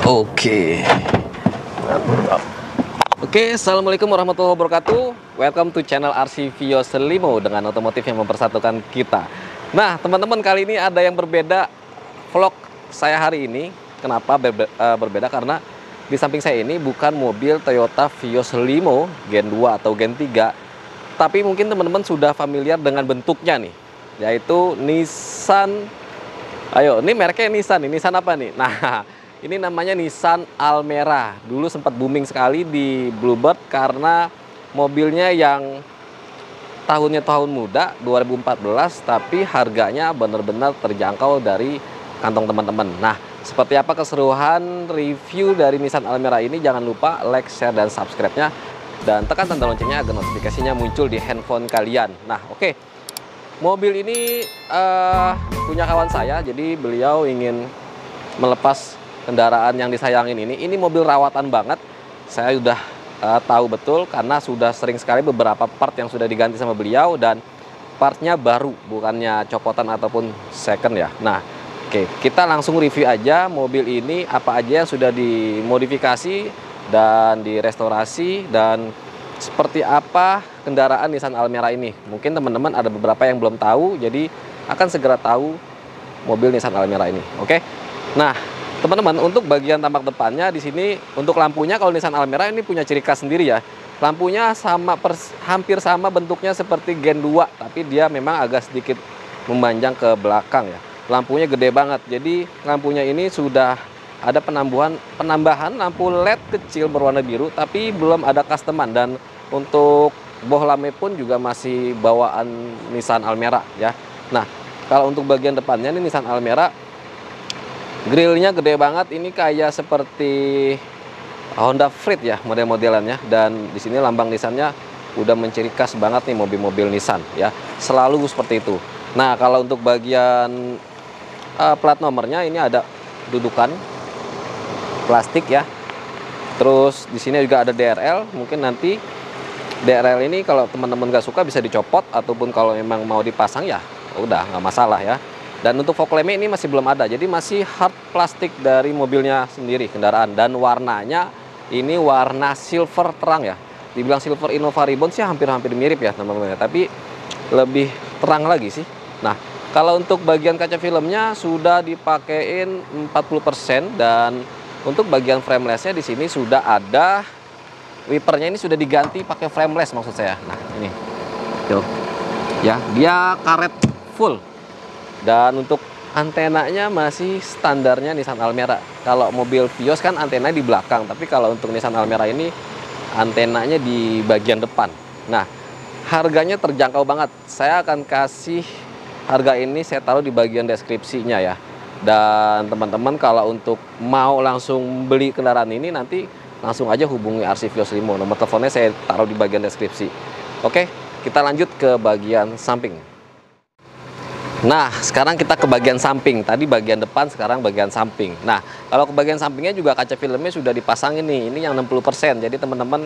Oke. Mantap. Oke, assalamualaikum warahmatullahi wabarakatuh. Welcome to channel RC Vios Limo dengan otomotif yang mempersatukan kita. Nah, teman-teman, kali ini ada yang berbeda vlog saya hari ini. Kenapa berbeda? Karena di samping saya ini bukan mobil Toyota Vios Limo Gen 2 atau Gen 3, tapi mungkin teman-teman sudah familiar dengan bentuknya nih, yaitu Nissan. Ayo, ini mereknya Nissan. Ini Nissan apa nih? Nah, ini namanya Nissan Almera. Dulu sempat booming sekali di Bluebird karena mobilnya yang tahunnya tahun muda 2014, tapi harganya benar-benar terjangkau dari kantong teman-teman. Nah, seperti apa keseruan review dari Nissan Almera ini? Jangan lupa like, share, dan subscribe-nya, dan tekan tanda loncengnya agar notifikasinya muncul di handphone kalian. Nah, oke. Mobil ini punya kawan saya, jadi beliau ingin melepas kendaraan yang disayangin ini. Ini mobil rawatan banget. Saya sudah tahu betul karena sudah sering sekali beberapa part yang sudah diganti sama beliau, dan partnya baru, bukannya copotan ataupun second ya. Nah, oke, kita langsung review aja mobil ini, apa aja yang sudah dimodifikasi dan direstorasi, dan seperti apa kendaraan Nissan Almera ini. Mungkin teman-teman ada beberapa yang belum tahu, jadi akan segera tahu mobil Nissan Almera ini. Oke. Nah, teman-teman, untuk bagian tampak depannya di sini untuk lampunya, kalau Nissan Almera ini punya ciri khas sendiri ya. Lampunya hampir sama bentuknya seperti Gen 2, tapi dia memang agak sedikit memanjang ke belakang ya. Lampunya gede banget. Jadi lampunya ini sudah ada penambahan lampu LED kecil berwarna biru, tapi belum ada customan. Dan untuk bohlamnya pun juga masih bawaan Nissan Almera ya. Nah, kalau untuk bagian depannya ini Nissan Almera, grillnya gede banget. Ini kayak seperti Honda Freed ya model-modelannya, dan di sini lambang Nissannya udah menciri khas banget nih mobil-mobil Nissan ya, selalu seperti itu. Nah, kalau untuk bagian plat nomornya ini ada dudukan plastik ya. Terus di sini juga ada DRL. Mungkin nanti DRL ini kalau teman-teman gak suka bisa dicopot, ataupun kalau memang mau dipasang ya udah nggak masalah ya. Dan untuk fog lamp ini masih belum ada, jadi masih hard plastik dari mobilnya sendiri, kendaraan. Dan warnanya ini warna silver terang ya. Dibilang silver Innova Ribbon sih hampir-hampir mirip ya teman-teman, tapi lebih terang lagi sih. Nah, kalau untuk bagian kaca filmnya sudah dipakein 40%, dan untuk bagian frameless-nya di sini sudah ada wipernya, ini sudah diganti pakai frameless maksud saya. Nah, ini tuh ya, dia karet full. Dan untuk antenanya masih standarnya Nissan Almera. Kalau mobil Vios kan antena di belakang, tapi kalau untuk Nissan Almera ini antenanya di bagian depan. Nah, harganya terjangkau banget. Saya akan kasih harga ini, saya taruh di bagian deskripsinya ya. Dan teman-teman kalau untuk mau langsung beli kendaraan ini, nanti langsung aja hubungi RC Vios Limo. Nomor teleponnya saya taruh di bagian deskripsi. Oke, kita lanjut ke bagian samping. Nah, sekarang kita ke bagian samping. Tadi bagian depan, sekarang bagian samping. Nah, kalau ke bagian sampingnya juga kaca filmnya sudah dipasangin nih. Ini yang 60%. Jadi teman-teman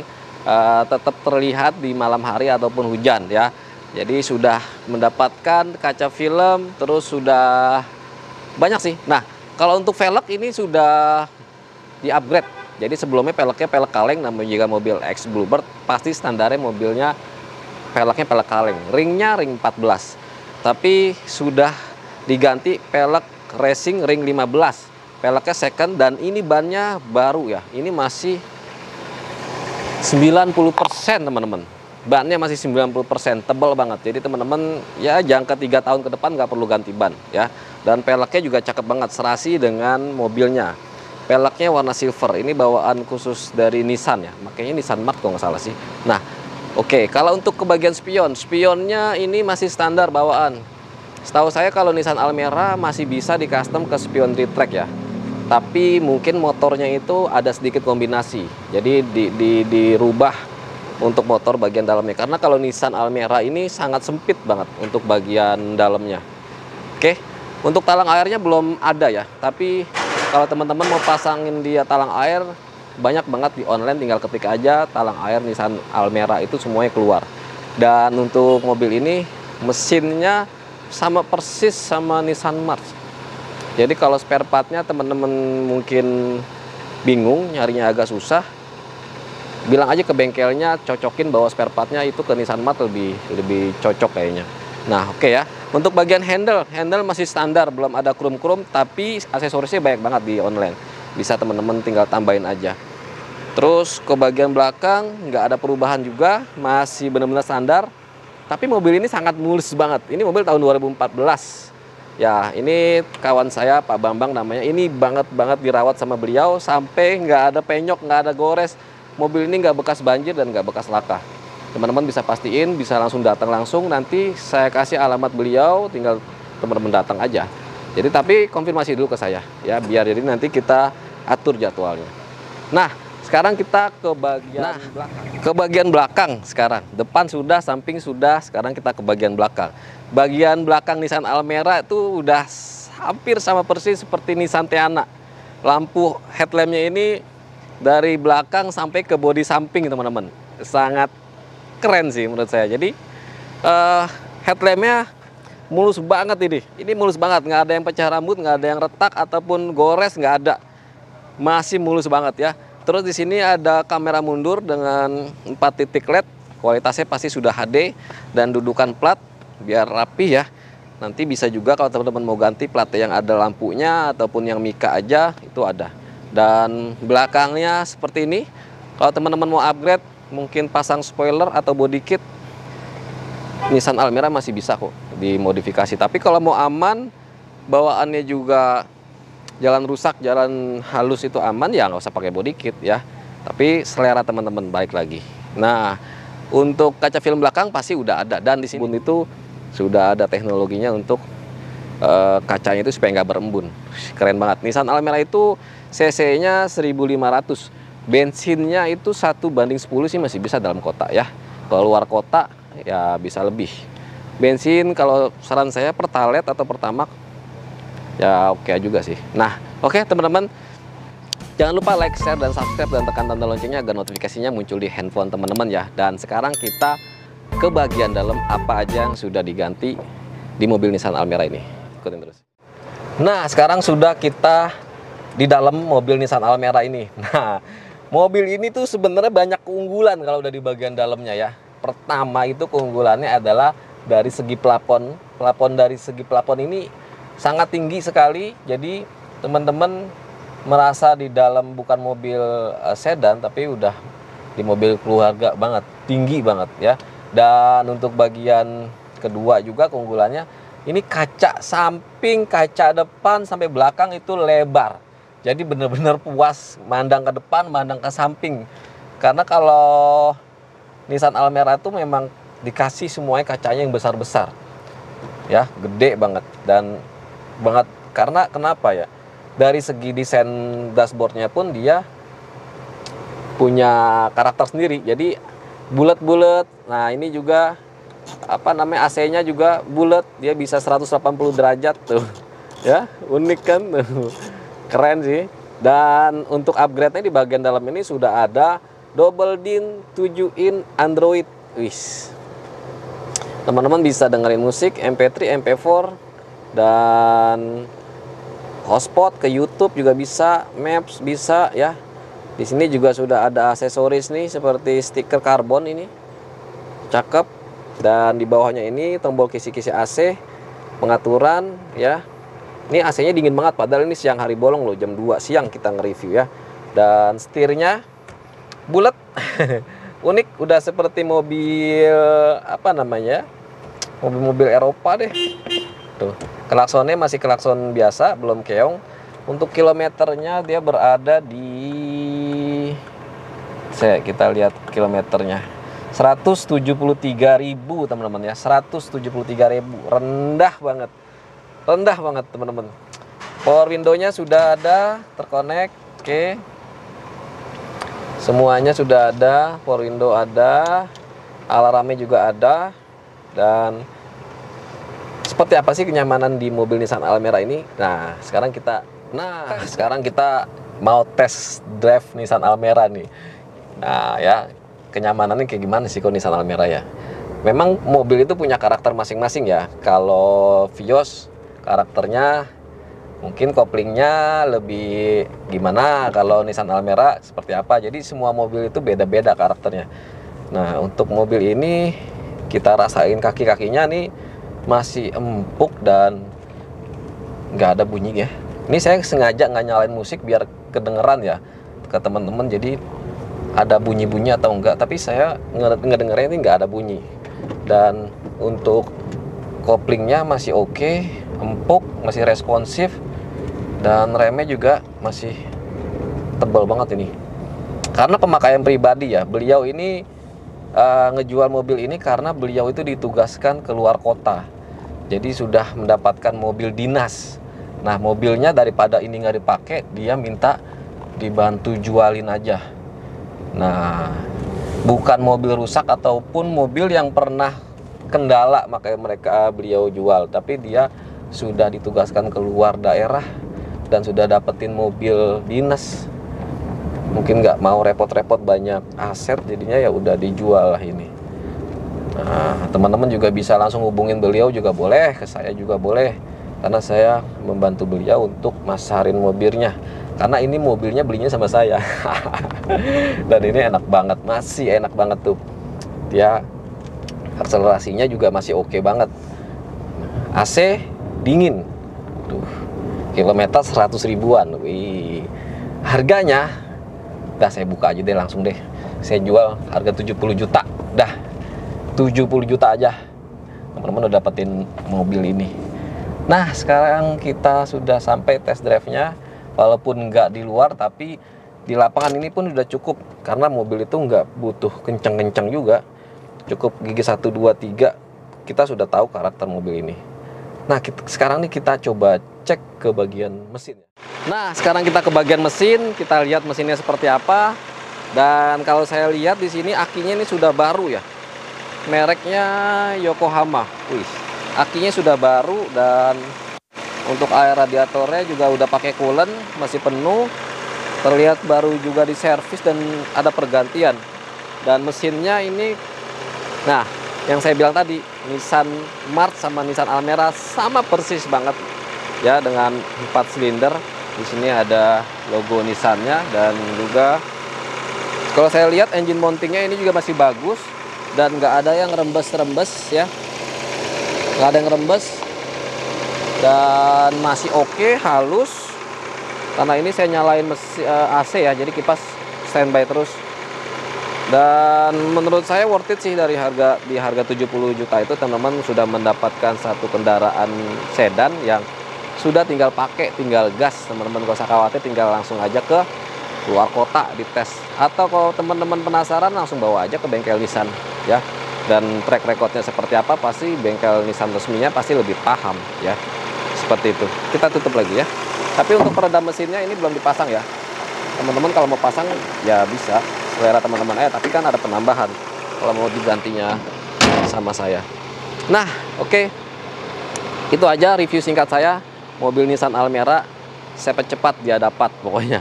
tetap terlihat di malam hari ataupun hujan ya. Jadi sudah mendapatkan kaca film, terus sudah banyak sih. Nah, kalau untuk velg ini sudah di-upgrade. Jadi sebelumnya velgnya velg kaleng, namanya juga mobil X Bluebird, pasti standarnya mobilnya velgnya velg kaleng. Ringnya ring 14. Tapi sudah diganti velg racing ring 15. Velgnya second, dan ini bannya baru ya. Ini masih 90% teman-teman. Bannya masih 90%, tebal banget. Jadi teman-teman ya jangka 3 tahun ke depan nggak perlu ganti ban ya. Dan peleknya juga cakep banget, serasi dengan mobilnya. Peleknya warna silver, ini bawaan khusus dari Nissan ya. Makanya Nissan Mark kalau nggak salah sih. Nah, oke, kalau untuk ke bagian spion, spionnya ini masih standar bawaan. Setahu saya kalau Nissan Almera masih bisa di custom ke spion retract ya. Tapi mungkin motornya itu ada sedikit kombinasi. Jadi dirubah untuk motor bagian dalamnya, karena kalau Nissan Almera ini sangat sempit banget untuk bagian dalamnya. Oke, untuk talang airnya belum ada ya, tapi kalau teman-teman mau pasangin dia talang air, banyak banget di online, tinggal ketik aja talang air Nissan Almera, itu semuanya keluar. Dan untuk mobil ini mesinnya sama persis sama Nissan March. Jadi kalau spare partnya teman-teman mungkin bingung, nyarinya agak susah, bilang aja ke bengkelnya, cocokin bawa spare partnya itu ke Nissan Mart lebih cocok kayaknya. Nah, oke ya. Untuk bagian handle masih standar, belum ada krum-krum, tapi aksesorisnya banyak banget di online. Bisa teman-teman tinggal tambahin aja. Terus ke bagian belakang nggak ada perubahan juga, masih benar-benar standar. Tapi mobil ini sangat mulus banget. Ini mobil tahun 2014. Ya, ini kawan saya Pak Bambang namanya. Ini banget dirawat sama beliau sampai nggak ada penyok, nggak ada gores. Mobil ini nggak bekas banjir dan nggak bekas laka. Teman-teman bisa pastiin, bisa langsung datang langsung. Nanti saya kasih alamat beliau, tinggal teman-teman datang aja. Jadi tapi konfirmasi dulu ke saya ya, biar jadi nanti kita atur jadwalnya. Nah, sekarang kita ke bagian belakang sekarang. Depan sudah, samping sudah, sekarang kita ke bagian belakang. Bagian belakang Nissan Almera itu udah hampir sama persis seperti Nissan Teana. Lampu headlampnya ini dari belakang sampai ke bodi samping, teman-teman. Sangat keren sih menurut saya. Jadi headlampnya mulus banget ini. Ini mulus banget, nggak ada yang pecah rambut, nggak ada yang retak ataupun gores, nggak ada. Masih mulus banget ya. Terus di sini ada kamera mundur dengan 4 titik LED, kualitasnya pasti sudah HD dan dudukan plat biar rapi ya. Nanti bisa juga kalau teman-teman mau ganti plat yang ada lampunya ataupun yang mika aja itu ada. Dan belakangnya seperti ini. Kalau teman-teman mau upgrade, mungkin pasang spoiler atau body kit, Nissan Almera masih bisa kok dimodifikasi. Tapi kalau mau aman, bawaannya juga jalan rusak, jalan halus itu aman, ya nggak usah pakai body kit ya. Tapi selera teman-teman baik lagi. Nah, untuk kaca film belakang pasti udah ada, dan di sini itu sudah ada teknologinya untuk kacanya itu supaya nggak berembun. Keren banget. Nissan Almera itu cc-nya 1500, bensinnya itu 1:10 sih masih bisa dalam kota ya. Kalau luar kota ya bisa lebih. Bensin kalau saran saya Pertalite atau Pertamax ya oke juga sih. Nah, oke teman-teman, jangan lupa like, share, dan subscribe, dan tekan tanda loncengnya agar notifikasinya muncul di handphone teman-teman ya. Dan sekarang kita ke bagian dalam apa aja yang sudah diganti di mobil Nissan Almera ini. Ikutin terus. Nah, sekarang sudah kita di dalam mobil Nissan Almera ini. Nah, mobil ini tuh sebenarnya banyak keunggulan kalau udah di bagian dalamnya ya. Pertama itu keunggulannya adalah dari segi plafon. Dari segi plafon ini sangat tinggi sekali, jadi teman-teman merasa di dalam bukan mobil sedan, tapi udah di mobil keluarga banget, tinggi banget ya. Dan untuk bagian kedua juga keunggulannya, ini kaca samping, kaca depan sampai belakang itu lebar. Jadi benar-benar puas mandang ke depan, mandang ke samping. Karena kalau Nissan Almera itu memang dikasih semuanya kacanya yang besar-besar. Ya, gede banget dan banget, karena kenapa ya, dari segi desain dashboardnya pun dia punya karakter sendiri, jadi bulat-bulat. Nah, ini juga apa namanya, AC-nya juga bulat, dia bisa 180 derajat tuh ya, unik kan. Keren sih. Dan untuk upgrade-nya di bagian dalam ini sudah ada double din 7-in Android. Wis, teman-teman bisa dengerin musik, MP3, MP4, dan hotspot ke YouTube juga bisa, Maps bisa ya. Di sini juga sudah ada aksesoris nih seperti stiker karbon ini, cakep. Dan di bawahnya ini tombol kisi-kisi AC, pengaturan ya. Ini AC-nya dingin banget, padahal ini siang hari bolong loh, jam 2 siang kita nge-review ya. Dan setirnya bulat, unik, udah seperti mobil apa namanya, mobil-mobil Eropa deh. Tuh, klaksonnya masih klakson biasa, belum keong. Untuk kilometernya dia berada di, kita lihat kilometernya 173.000 teman-teman ya, 173.000, rendah banget teman-teman. Power window-nya sudah ada, terkonek, oke. Semuanya sudah ada, power window ada, alarmnya juga ada. Dan seperti apa sih kenyamanan di mobil Nissan Almera ini? Nah, sekarang kita mau tes drive Nissan Almera nih. Nah, ya, kenyamanannya kayak gimana sih kok Nissan Almera ya? Memang mobil itu punya karakter masing-masing ya. Kalau Vios karakternya Mungkin koplingnya lebih gimana, kalau Nissan Almera seperti apa. Jadi semua mobil itu beda-beda karakternya. Nah, untuk mobil ini kita rasain kaki-kakinya nih masih empuk dan nggak ada bunyi ya. Ini saya sengaja nggak nyalain musik biar kedengeran ya ke teman-teman. Jadi ada bunyi-bunyi atau enggak, tapi saya ngedengernya ini nggak ada bunyi. Dan untuk koplingnya masih oke, empuk, masih responsif. Dan remnya juga masih tebal banget ini. Karena pemakaian pribadi ya, beliau ini ngejual mobil ini karena beliau itu ditugaskan keluar kota. Jadi sudah mendapatkan mobil dinas. Nah, mobilnya daripada ini nggak dipakai, dia minta dibantu jualin aja. Nah, bukan mobil rusak ataupun mobil yang pernah kendala makanya beliau jual, tapi dia sudah ditugaskan keluar daerah dan sudah dapetin mobil dinas. Mungkin nggak mau repot-repot banyak aset, jadinya ya udah dijual lah ini. Nah, teman-teman juga bisa langsung hubungin beliau juga boleh, ke saya juga boleh, karena saya membantu beliau untuk masarin mobilnya. Karena ini mobilnya belinya sama saya. Dan ini enak banget, masih enak banget tuh. Dia akselerasinya juga masih oke banget. AC dingin. Tuh, kilometer 100 ribuan. Wih. Harganya, dah saya buka aja deh langsung deh. Saya jual harga 70 juta. Dah, 70 juta aja. Teman-teman udah dapetin mobil ini. Nah, sekarang kita sudah sampai test drive-nya. Walaupun nggak di luar, tapi di lapangan ini pun udah cukup. Karena mobil itu nggak butuh kenceng-kenceng juga. Cukup gigi 1, 2, 3. Kita sudah tahu karakter mobil ini. Nah, sekarang nih kita coba cek ke bagian mesin. Nah, sekarang kita ke bagian mesin, kita lihat mesinnya seperti apa. Dan kalau saya lihat di sini akinya ini sudah baru ya. Mereknya Yokohama. Wih, akinya sudah baru dan untuk air radiatornya juga udah pakai coolant, masih penuh. Terlihat baru juga diservis dan ada pergantian. Dan mesinnya ini, nah, yang saya bilang tadi, Nissan March sama Nissan Almera sama persis banget ya, dengan 4 silinder. Di sini ada logo Nissan-nya dan juga kalau saya lihat engine mountingnya ini juga masih bagus dan nggak ada yang rembes-rembes ya, nggak ada yang rembes dan masih oke, halus. Karena ini saya nyalain mesin AC ya, jadi kipas standby terus. Dan menurut saya worth it sih, di harga 70 juta itu teman-teman sudah mendapatkan satu kendaraan sedan yang sudah tinggal pakai, tinggal gas. Teman-teman gak usah khawatir, tinggal langsung aja ke luar kota dites. Atau kalau teman-teman penasaran langsung bawa aja ke bengkel Nissan ya. Dan track recordnya seperti apa pasti bengkel Nissan resminya pasti lebih paham ya. Seperti itu. Kita tutup lagi ya. Tapi untuk peredam mesinnya ini belum dipasang ya. Teman-teman kalau mau pasang ya bisa, selera teman-teman aja, tapi kan ada penambahan kalau mau digantinya sama saya. Nah, oke. Itu aja review singkat saya mobil Nissan Almera. Cepat dia dapat pokoknya.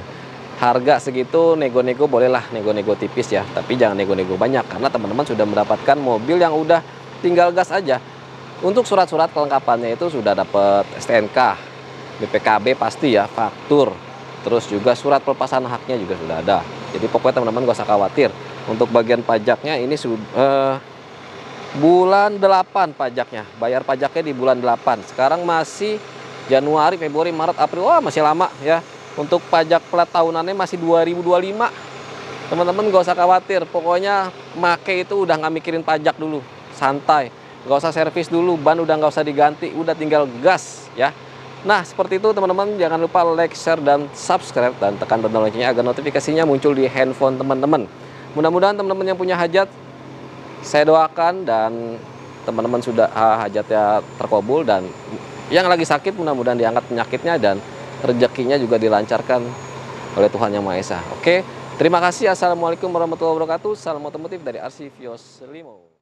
Harga segitu nego-nego bolehlah, nego-nego tipis ya, tapi jangan nego-nego banyak karena teman-teman sudah mendapatkan mobil yang udah tinggal gas aja. Untuk surat-surat kelengkapannya itu sudah dapat STNK, BPKB pasti ya, faktur, terus juga surat pelepasan haknya juga sudah ada. Jadi pokoknya teman-teman gak usah khawatir. Untuk bagian pajaknya ini bulan 8 pajaknya, bayar pajaknya di bulan 8. Sekarang masih Januari, Februari, Maret, April, wah masih lama ya. Untuk pajak plat tahunannya masih 2025. Teman-teman gak usah khawatir, pokoknya make itu udah nggak mikirin pajak dulu, santai. Gak usah servis dulu, ban udah nggak usah diganti, udah tinggal gas ya. Nah, seperti itu teman-teman, jangan lupa like, share, dan subscribe, dan tekan tombol loncengnya agar notifikasinya muncul di handphone teman-teman. Mudah-mudahan teman-teman yang punya hajat, saya doakan dan teman-teman sudah hajatnya terkabul, dan yang lagi sakit mudah-mudahan diangkat penyakitnya dan rezekinya juga dilancarkan oleh Tuhan Yang Maha Esa. Oke, terima kasih. Assalamualaikum warahmatullahi wabarakatuh. Salam otomotif dari RC Vios Limo.